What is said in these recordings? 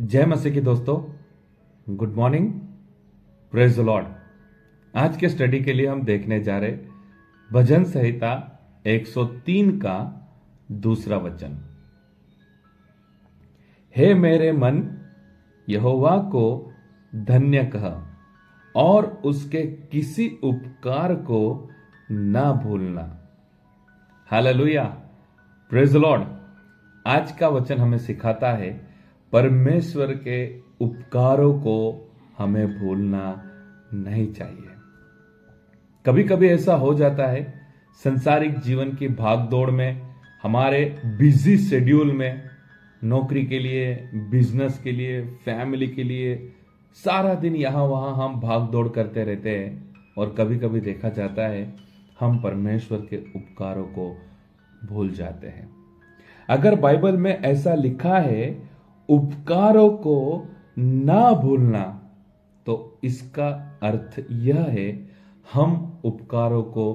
जय मसीह की दोस्तों, good morning, praise the Lord. आज के स्टडी के लिए हम देखने जा रहे भजन संहिता 103 का दूसरा वचन। हे मेरे मन, यहोवा को धन्य कह और उसके किसी उपकार को ना भूलना। Hallelujah, praise the Lord. आज का वचन हमें सिखाता है परमेश्वर के उपकारों को हमें भूलना नहीं चाहिए। कभी कभी ऐसा हो जाता है, संसारिक जीवन की भागदौड़ में, हमारे बिजी शेड्यूल में, नौकरी के लिए, बिजनेस के लिए, फैमिली के लिए सारा दिन यहां वहां हम भागदौड़ करते रहते हैं और कभी कभी देखा जाता है हम परमेश्वर के उपकारों को भूल जाते हैं। अगर बाइबल में ऐसा लिखा है उपकारों को ना भूलना, तो इसका अर्थ यह है हम उपकारों को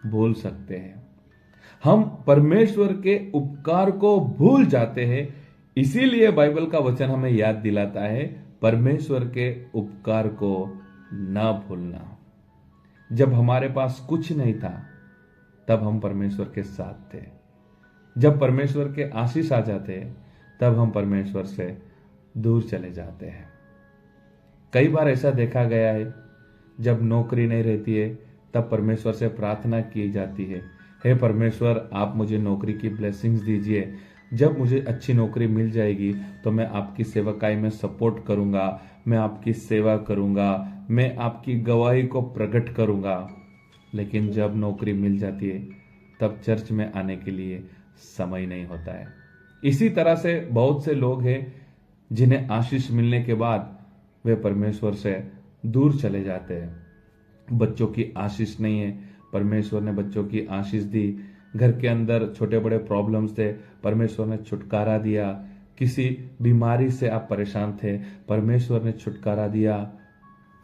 भूल सकते हैं। हम परमेश्वर के उपकार को भूल जाते हैं। इसीलिए बाइबल का वचन हमें याद दिलाता है परमेश्वर के उपकार को ना भूलना। जब हमारे पास कुछ नहीं था तब हम परमेश्वर के साथ थे। जब परमेश्वर के आशीष आ जाते तब हम परमेश्वर से दूर चले जाते हैं। कई बार ऐसा देखा गया है, जब नौकरी नहीं रहती है तब परमेश्वर से प्रार्थना की जाती है, हे परमेश्वर आप मुझे नौकरी की ब्लेसिंग्स दीजिए। जब मुझे अच्छी नौकरी मिल जाएगी तो मैं आपकी सेवकाई में सपोर्ट करूंगा, मैं आपकी सेवा करूंगा, मैं आपकी गवाही को प्रकट करूंगा। लेकिन जब नौकरी मिल जाती है तब चर्च में आने के लिए समय नहीं होता है। इसी तरह से बहुत से लोग हैं जिन्हें आशीष मिलने के बाद वे परमेश्वर से दूर चले जाते हैं। बच्चों की आशीष नहीं है, परमेश्वर ने बच्चों की आशीष दी। घर के अंदर छोटे बड़े प्रॉब्लम्स थे, परमेश्वर ने छुटकारा दिया। किसी बीमारी से आप परेशान थे, परमेश्वर ने छुटकारा दिया।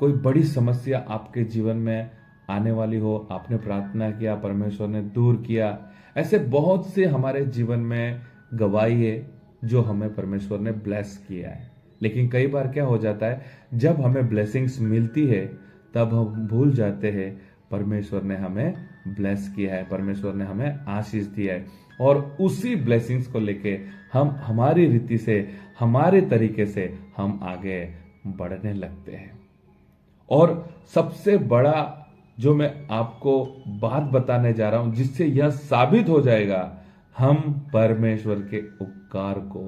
कोई बड़ी समस्या आपके जीवन में आने वाली हो, आपने प्रार्थना किया, परमेश्वर ने दूर किया। ऐसे बहुत से हमारे जीवन में गवाही है जो हमें परमेश्वर ने ब्लेस किया है। लेकिन कई बार क्या हो जाता है, जब हमें ब्लेसिंग्स मिलती है तब हम भूल जाते हैं परमेश्वर ने हमें ब्लेस किया है, परमेश्वर ने हमें आशीष दिया है, और उसी ब्लेसिंग्स को लेके हम हमारी रीति से, हमारे तरीके से हम आगे बढ़ने लगते हैं। और सबसे बड़ा जो मैं आपको बात बताने जा रहा हूं जिससे यह साबित हो जाएगा, हम परमेश्वर के उपकार को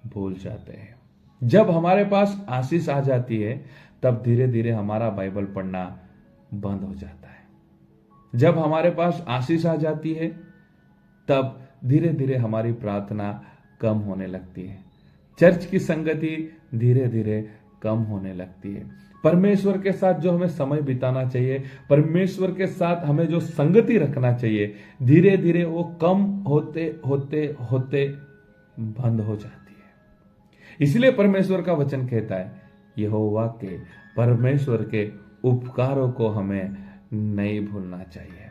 भूल जाते हैं। जब हमारे पास आशीष आ जाती है तब धीरे धीरे हमारा बाइबल पढ़ना बंद हो जाता है। जब हमारे पास आशीष आ जाती है तब धीरे धीरे हमारी प्रार्थना कम होने लगती है। चर्च की संगति धीरे धीरे कम होने लगती है। परमेश्वर के साथ जो हमें समय बिताना चाहिए, परमेश्वर के साथ हमें जो संगति रखना चाहिए, धीरे धीरे वो कम होते होते होते बंद हो जाती है। इसलिए परमेश्वर का वचन कहता है यहोवा के, परमेश्वर के उपकारों को हमें नहीं भूलना चाहिए।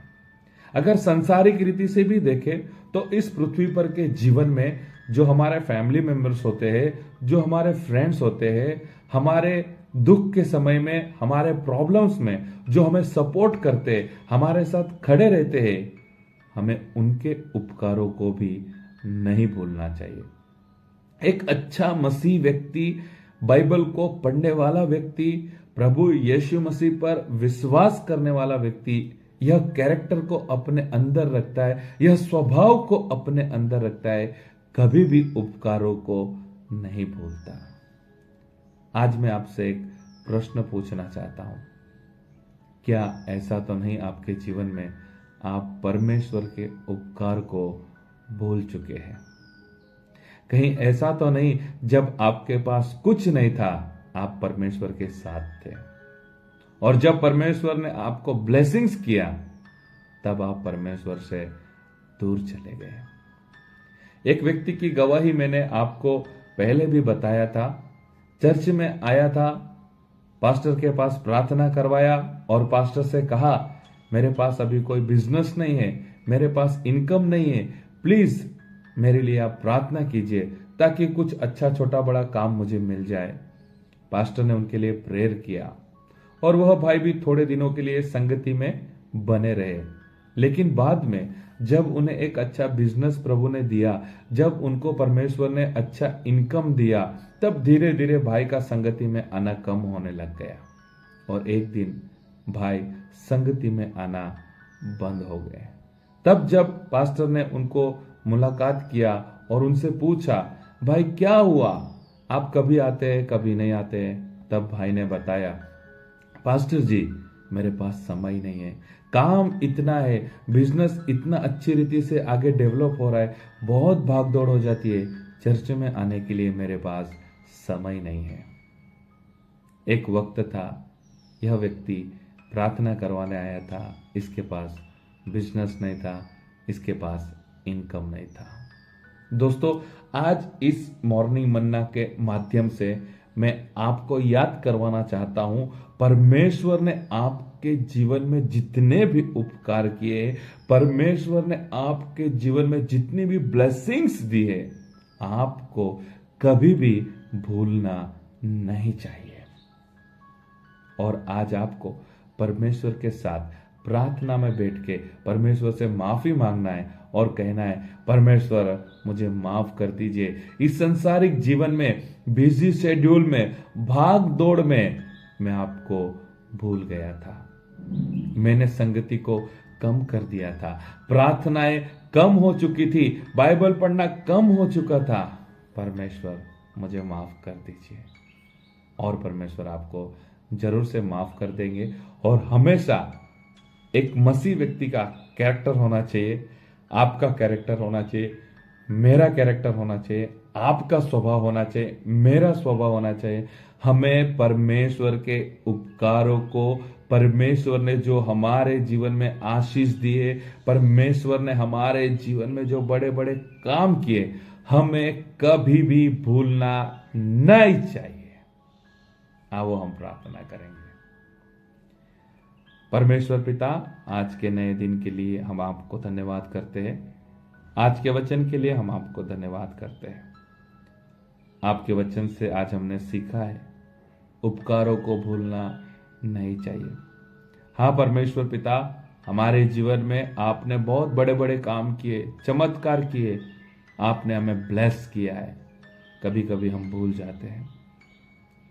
अगर सांसारिक रीति से भी देखें तो इस पृथ्वी पर के जीवन में जो हमारे फैमिली मेंबर्स होते हैं, जो हमारे फ्रेंड्स होते हैं, हमारे दुख के समय में, हमारे प्रॉब्लम्स में जो हमें सपोर्ट करते, हमारे साथ खड़े रहते हैं, हमें उनके उपकारों को भी नहीं भूलना चाहिए। एक अच्छा मसीह व्यक्ति, बाइबल को पढ़ने वाला व्यक्ति, प्रभु यीशु मसीह पर विश्वास करने वाला व्यक्ति यह कैरेक्टर को अपने अंदर रखता है, यह स्वभाव को अपने अंदर रखता है, कभी भी उपकारों को नहीं भूलता। आज मैं आपसे एक प्रश्न पूछना चाहता हूं, क्या ऐसा तो नहीं आपके जीवन में आप परमेश्वर के उपकार को भूल चुके हैं? कहीं ऐसा तो नहीं जब आपके पास कुछ नहीं था आप परमेश्वर के साथ थे, और जब परमेश्वर ने आपको ब्लेसिंग्स किया तब आप परमेश्वर से दूर चले गए? एक व्यक्ति की गवाही मैंने आपको पहले भी बताया था। चर्च में आया था, पास्टर के पास प्रार्थना करवाया और पास्टर से कहा मेरे पास अभी कोई बिजनेस नहीं है, मेरे पास इनकम नहीं है, प्लीज मेरे लिए आप प्रार्थना कीजिए, ताकि कुछ अच्छा छोटा बड़ा काम मुझे मिल जाए। पास्टर ने उनके लिए प्रेयर किया और वह भाई भी थोड़े दिनों के लिए संगति में बने रहे। लेकिन बाद में जब उन्हें एक अच्छा बिजनेस प्रभु ने दिया, जब उनको परमेश्वर ने अच्छा इनकम दिया, तब धीरे धीरे भाई का संगति में आना कम होने लग गया और एक दिन भाई संगति में आना बंद हो गए। तब जब पास्टर ने उनको मुलाकात किया और उनसे पूछा, भाई क्या हुआ, आप कभी आते हैं कभी नहीं आते हैं? तब भाई ने बताया, पास्टर जी मेरे पास समय नहीं है, काम इतना है, बिजनेस इतना अच्छी रीति से आगे डेवलप हो रहा है, बहुत भागदौड़ हो जाती है, चर्च में आने के लिए मेरे पास समय नहीं है। एक वक्त था, यह व्यक्ति प्रार्थना करवाने आया था, इसके पास बिजनेस नहीं था, इसके पास इनकम नहीं था। दोस्तों, आज इस मॉर्निंग मन्ना के माध्यम से मैं आपको याद करवाना चाहता हूं, परमेश्वर ने आपके जीवन में जितने भी उपकार किए, परमेश्वर ने आपके जीवन में जितनी भी ब्लेसिंग्स दी है, आपको कभी भी भूलना नहीं चाहिए। और आज आपको परमेश्वर के साथ प्रार्थना में बैठ के परमेश्वर से माफी मांगना है और कहना है, परमेश्वर मुझे माफ कर दीजिए, इस संसारिक जीवन में, बिजी शेड्यूल में, भाग दौड़ में मैं आपको भूल गया था, मैंने संगति को कम कर दिया था, प्रार्थनाएं कम हो चुकी थी, बाइबल पढ़ना कम हो चुका था, परमेश्वर मुझे माफ कर दीजिए। और परमेश्वर आपको जरूर से माफ कर देंगे। और हमेशा एक मसीह व्यक्ति का कैरेक्टर होना चाहिए, आपका कैरेक्टर होना चाहिए, मेरा कैरेक्टर होना चाहिए, आपका स्वभाव होना चाहिए, मेरा स्वभाव होना चाहिए। हमें परमेश्वर के उपकारों को, परमेश्वर ने जो हमारे जीवन में आशीष दी है, परमेश्वर ने हमारे जीवन में जो बड़े बड़े काम किए, हमें कभी भी भूलना नहीं चाहिए। आओ हम प्रार्थना करेंगे। परमेश्वर पिता, आज के नए दिन के लिए हम आपको धन्यवाद करते हैं, आज के वचन के लिए हम आपको धन्यवाद करते हैं। आपके वचन से आज हमने सीखा है, उपकारों को भूलना नहीं चाहिए। हाँ परमेश्वर पिता, हमारे जीवन में आपने बहुत बड़े बड़े काम किए, चमत्कार किए, आपने हमें ब्लेस किया है। कभी कभी हम भूल जाते हैं,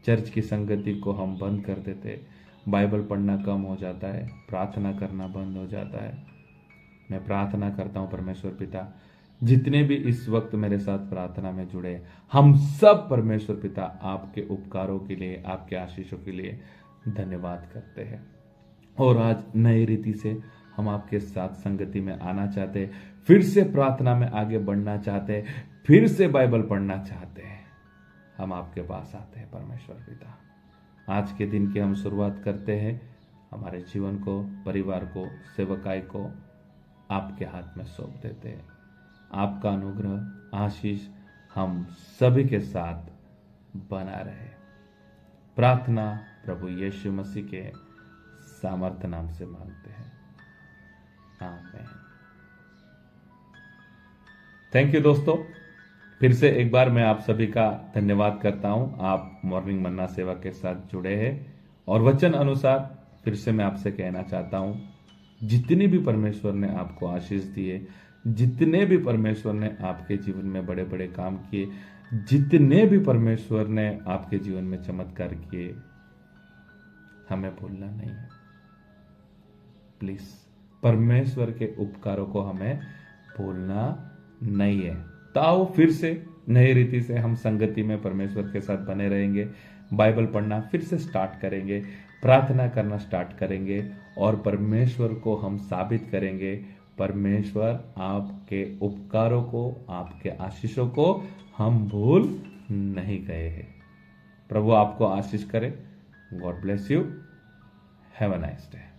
चर्च की संगति को हम बंद कर देते, बाइबल पढ़ना कम हो जाता है, प्रार्थना करना बंद हो जाता है। मैं प्रार्थना करता हूँ परमेश्वर पिता, जितने भी इस वक्त मेरे साथ प्रार्थना में जुड़े, हम सब परमेश्वर पिता आपके उपकारों के लिए, आपके आशीषों के लिए धन्यवाद करते हैं। और आज नई रीति से हम आपके साथ संगति में आना चाहते हैं, फिर से प्रार्थना में आगे बढ़ना चाहते हैं, फिर से बाइबल पढ़ना चाहते हैं। हम आपके पास आते हैं परमेश्वर पिता। आज के दिन की हम शुरुआत करते हैं, हमारे जीवन को, परिवार को, सेवकाई को आपके हाथ में सौंप देते हैं। आपका अनुग्रह, आशीष हम सभी के साथ बना रहे। प्रार्थना प्रभु यीशु मसीह के सामर्थ्य नाम से मांगते हैं, आमीन। थैंक यू दोस्तों, फिर से एक बार मैं आप सभी का धन्यवाद करता हूं। आप मॉर्निंग मन्ना सेवा के साथ जुड़े हैं और वचन अनुसार फिर से मैं आपसे कहना चाहता हूं, जितनी भी परमेश्वर ने आपको आशीष दी है, जितने भी परमेश्वर ने आपके जीवन में बड़े बड़े काम किए, जितने भी परमेश्वर ने आपके जीवन में चमत्कार किए, हमें भूलना नहीं है। प्लीज परमेश्वर के उपकारों को हमें भूलना नहीं है। तो आओ फिर से नई रीति से हम संगति में परमेश्वर के साथ बने रहेंगे, बाइबल पढ़ना फिर से स्टार्ट करेंगे, प्रार्थना करना स्टार्ट करेंगे और परमेश्वर को हम साबित करेंगे, परमेश्वर आपके उपकारों को, आपके आशीषों को हम भूल नहीं गए हैं। प्रभु आपको आशीष करे। God bless you. Have a nice day.